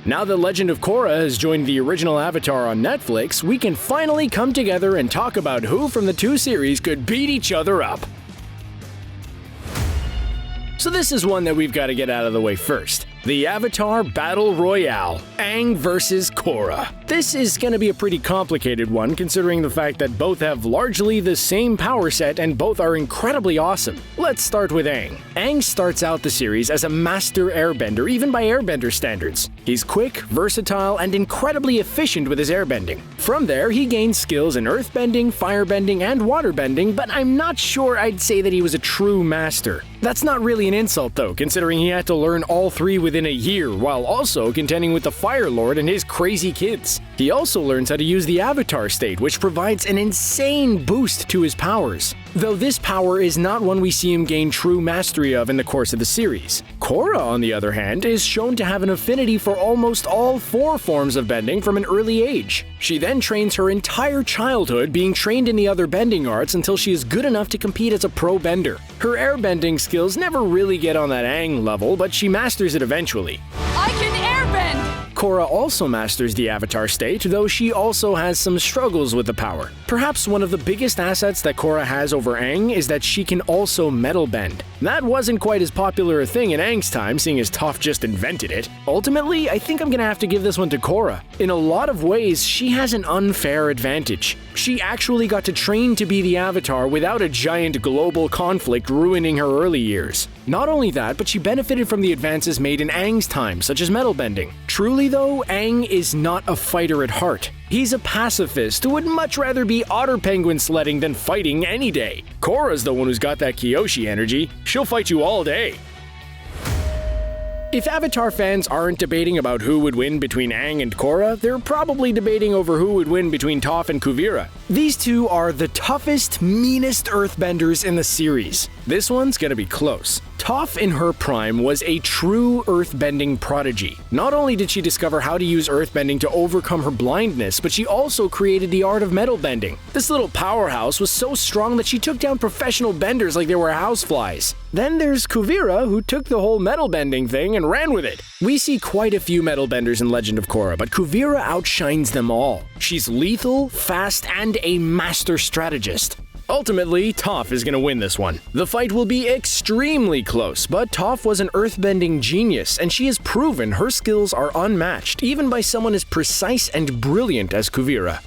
Now that Legend of Korra has joined the original Avatar on Netflix, we can finally come together and talk about who from the two series could beat each other up. So this is one that we've got to get out of the way first. The Avatar Battle Royale, Aang vs. Korra. This is going to be a pretty complicated one considering the fact that both have largely the same power set and both are incredibly awesome. Let's start with Aang. Aang starts out the series as a master airbender even by airbender standards. He's quick, versatile, and incredibly efficient with his airbending. From there, he gains skills in earthbending, firebending, and waterbending, but I'm not sure I'd say that he was a true master. That's not really an insult though, considering he had to learn all three within a year, while also contending with the Fire Lord and his crazy kids. He also learns how to use the Avatar state, which provides an insane boost to his powers. Though this power is not one we see him gain true mastery of in the course of the series. Korra, on the other hand, is shown to have an affinity for almost all four forms of bending from an early age. She then trains her entire childhood being trained in the other bending arts until she is good enough to compete as a pro bender. Her airbending skills never really get on that Aang level, but she masters it eventually. I can airbend! Korra also masters the Avatar state, though she also has some struggles with the power. Perhaps one of the biggest assets that Korra has over Aang is that she can also metal bend. That wasn't quite as popular a thing in Aang's time, seeing as Toph just invented it. Ultimately, I think I'm gonna have to give this one to Korra. In a lot of ways, she has an unfair advantage. She actually got to train to be the Avatar without a giant global conflict ruining her early years. Not only that, but she benefited from the advances made in Aang's time, such as metal bending. Truly though, Aang is not a fighter at heart. He's a pacifist who would much rather be otter penguin sledding than fighting any day. Korra's the one who's got that Kyoshi energy. She'll fight you all day. If Avatar fans aren't debating about who would win between Aang and Korra, they're probably debating over who would win between Toph and Kuvira. These two are the toughest, meanest earthbenders in the series. This one's gonna be close. Toph in her prime was a true earthbending prodigy. Not only did she discover how to use earthbending to overcome her blindness, but she also created the art of metal bending. This little powerhouse was so strong that she took down professional benders like they were houseflies. Then there's Kuvira, who took the whole metal bending thing and ran with it. We see quite a few metal benders in Legend of Korra, but Kuvira outshines them all. She's lethal, fast, and a master strategist. Ultimately, Toph is gonna win this one. The fight will be extremely close, but Toph was an earthbending genius, and she has proven her skills are unmatched, even by someone as precise and brilliant as Kuvira.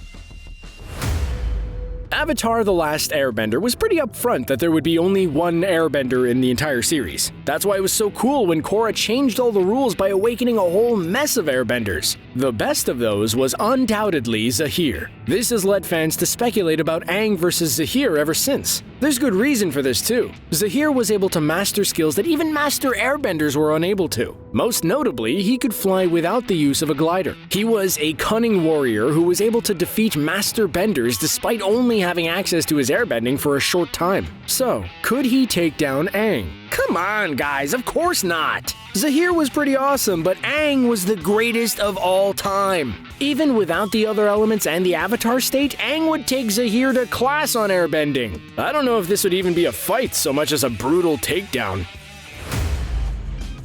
Avatar: The Last Airbender was pretty upfront that there would be only one airbender in the entire series. That's why it was so cool when Korra changed all the rules by awakening a whole mess of airbenders. The best of those was undoubtedly Zaheer. This has led fans to speculate about Aang versus Zaheer ever since. There's good reason for this too. Zaheer was able to master skills that even master airbenders were unable to. Most notably, he could fly without the use of a glider. He was a cunning warrior who was able to defeat master benders despite only having access to his airbending for a short time. So, could he take down Aang? Come on, guys, of course not! Zaheer was pretty awesome, but Aang was the greatest of all time. Even without the other elements and the Avatar state, Aang would take Zaheer to class on airbending. I don't know if this would even be a fight so much as a brutal takedown.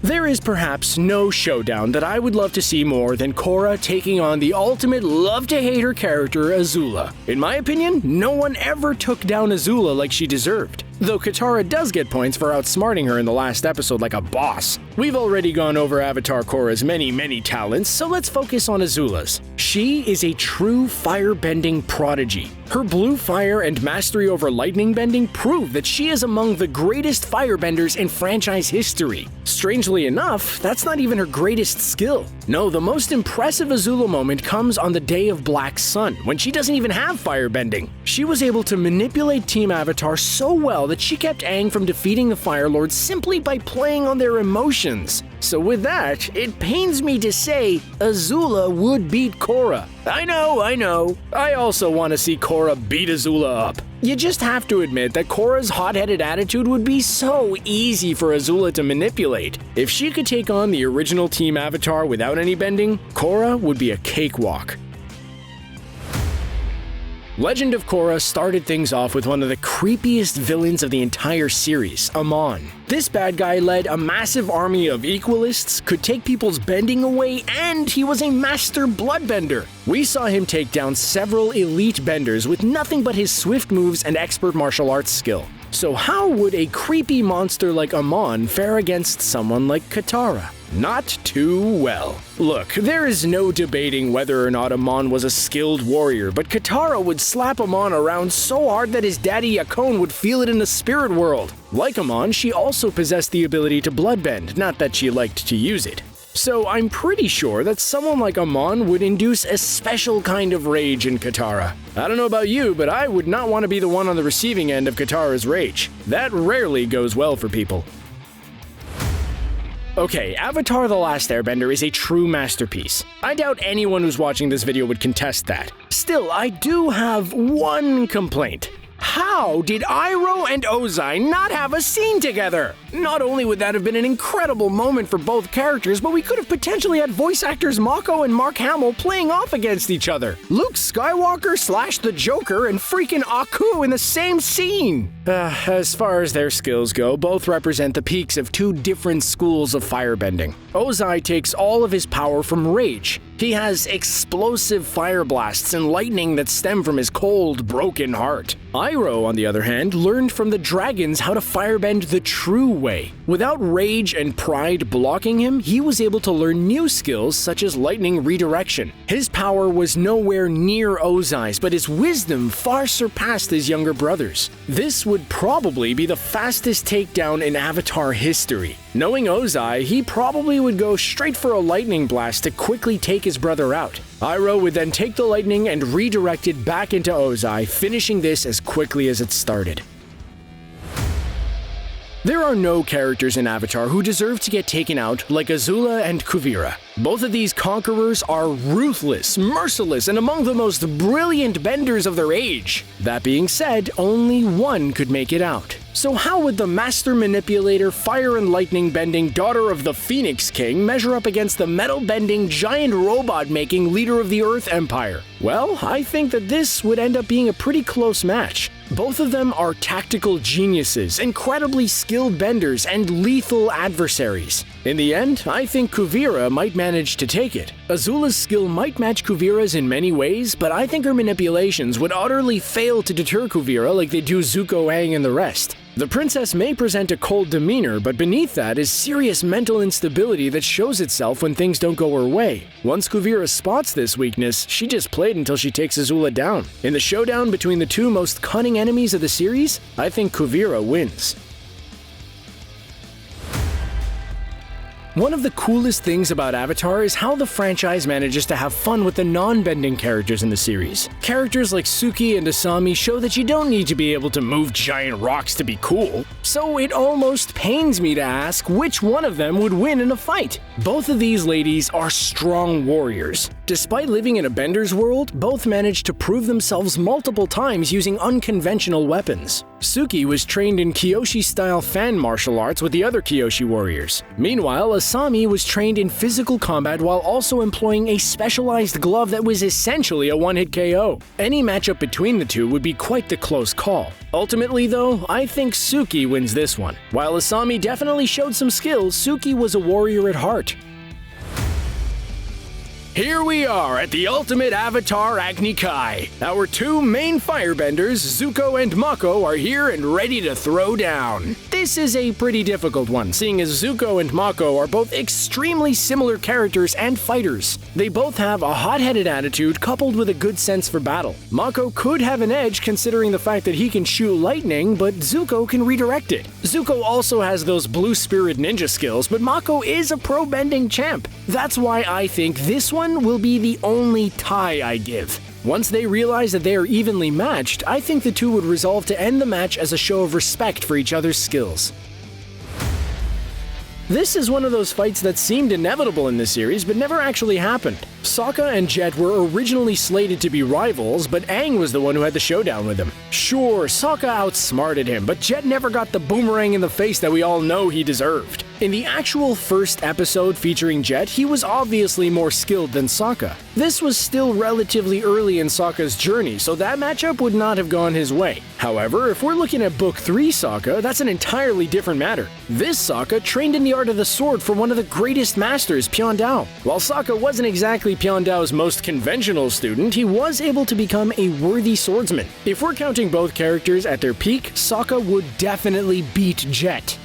There is perhaps no showdown that I would love to see more than Korra taking on the ultimate love-to-hate-her character, Azula. In my opinion, no one ever took down Azula like she deserved. Though Katara does get points for outsmarting her in the last episode like a boss. We've already gone over Avatar Korra's many talents, so let's focus on Azula's. She is a true firebending prodigy. Her blue fire and mastery over lightning bending prove that she is among the greatest firebenders in franchise history. Strangely enough, that's not even her greatest skill. No, the most impressive Azula moment comes on the Day of Black Sun, when she doesn't even have firebending. She was able to manipulate Team Avatar so well that she kept Aang from defeating the Fire Lord simply by playing on their emotions. So with that, it pains me to say Azula would beat Korra. I know. I also want to see Korra beat Azula up. You just have to admit that Korra's hot-headed attitude would be so easy for Azula to manipulate. If she could take on the original Team Avatar without any bending, Korra would be a cakewalk. Legend of Korra started things off with one of the creepiest villains of the entire series, Amon. This bad guy led a massive army of equalists, could take people's bending away, and he was a master bloodbender. We saw him take down several elite benders with nothing but his swift moves and expert martial arts skill. So how would a creepy monster like Amon fare against someone like Katara? Not too well. Look, there is no debating whether or not Amon was a skilled warrior, but Katara would slap Amon around so hard that his daddy Yakone would feel it in the spirit world. Like Amon, she also possessed the ability to bloodbend, not that she liked to use it. So I'm pretty sure that someone like Amon would induce a special kind of rage in Katara. I don't know about you, but I would not want to be the one on the receiving end of Katara's rage. That rarely goes well for people. Okay, Avatar The Last Airbender is a true masterpiece. I doubt anyone who's watching this video would contest that. Still, I do have one complaint. How did Iroh and Ozai not have a scene together? Not only would that have been an incredible moment for both characters, but we could have potentially had voice actors Mako and Mark Hamill playing off against each other. Luke Skywalker / the Joker and freaking Aku in the same scene. As far as their skills go, both represent the peaks of two different schools of firebending. Ozai takes all of his power from rage. He has explosive fire blasts and lightning that stem from his cold, broken heart. Iroh, on the other hand, learned from the dragons how to firebend the true way. Without rage and pride blocking him, he was able to learn new skills such as lightning redirection. His power was nowhere near Ozai's, but his wisdom far surpassed his younger brother's. This would probably be the fastest takedown in Avatar history. Knowing Ozai, he probably would go straight for a lightning blast to quickly take his brother out. Iroh would then take the lightning and redirect it back into Ozai, finishing this as quickly as it started. There are no characters in Avatar who deserve to get taken out like Azula and Kuvira. Both of these conquerors are ruthless, merciless, and among the most brilliant benders of their age. That being said, only one could make it out. So how would the master manipulator, fire and lightning bending daughter of the Phoenix King measure up against the metal bending, giant robot making leader of the Earth Empire? Well, I think that this would end up being a pretty close match. Both of them are tactical geniuses, incredibly skilled benders, and lethal adversaries. In the end, I think Kuvira might manage to take it. Azula's skill might match Kuvira's in many ways, but I think her manipulations would utterly fail to deter Kuvira like they do Zuko, Aang, and the rest. The princess may present a cold demeanor, but beneath that is serious mental instability that shows itself when things don't go her way. Once Kuvira spots this weakness, she just played until she takes Azula down. In the showdown between the two most cunning enemies of the series, I think Kuvira wins. One of the coolest things about Avatar is how the franchise manages to have fun with the non-bending characters in the series. Characters like Suki and Asami show that you don't need to be able to move giant rocks to be cool, so it almost pains me to ask which one of them would win in a fight. Both of these ladies are strong warriors. Despite living in a bender's world, both managed to prove themselves multiple times using unconventional weapons. Suki was trained in Kyoshi-style fan martial arts with the other Kyoshi warriors. Meanwhile, Asami was trained in physical combat while also employing a specialized glove that was essentially a one-hit KO. Any matchup between the two would be quite the close call. Ultimately, though, I think Suki wins this one. While Asami definitely showed some skills, Suki was a warrior at heart. Here we are at the ultimate Avatar Agni Kai. Our two main firebenders, Zuko and Mako, are here and ready to throw down. This is a pretty difficult one, seeing as Zuko and Mako are both extremely similar characters and fighters. They both have a hot-headed attitude coupled with a good sense for battle. Mako could have an edge considering the fact that he can shoot lightning, but Zuko can redirect it. Zuko also has those blue spirit ninja skills, but Mako is a pro-bending champ. That's why I think this one will be the only tie I give. Once they realize that they are evenly matched, I think the two would resolve to end the match as a show of respect for each other's skills. This is one of those fights that seemed inevitable in the series but never actually happened. Saka and Jett were originally slated to be rivals, but Aang was the one who had the showdown with him. Sure, Saka outsmarted him, but Jett never got the boomerang in the face that we all know he deserved. In the actual first episode featuring Jett, he was obviously more skilled than Saka. This was still relatively early in Sokka's journey, so that matchup would not have gone his way. However, if we're looking at Book 3 Sokka, that's an entirely different matter. This Sokka trained in the art of the sword from one of the greatest masters, Piandao. While Sokka wasn't exactly Piandao's most conventional student, he was able to become a worthy swordsman. If we're counting both characters at their peak, Sokka would definitely beat Jett.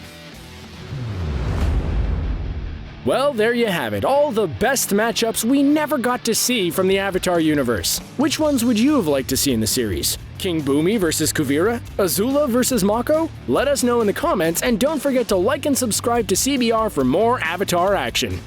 Well, there you have it, all the best matchups we never got to see from the Avatar universe. Which ones would you have liked to see in the series? King Bumi versus Kuvira? Azula versus Mako? Let us know in the comments, and don't forget to like and subscribe to CBR for more Avatar action.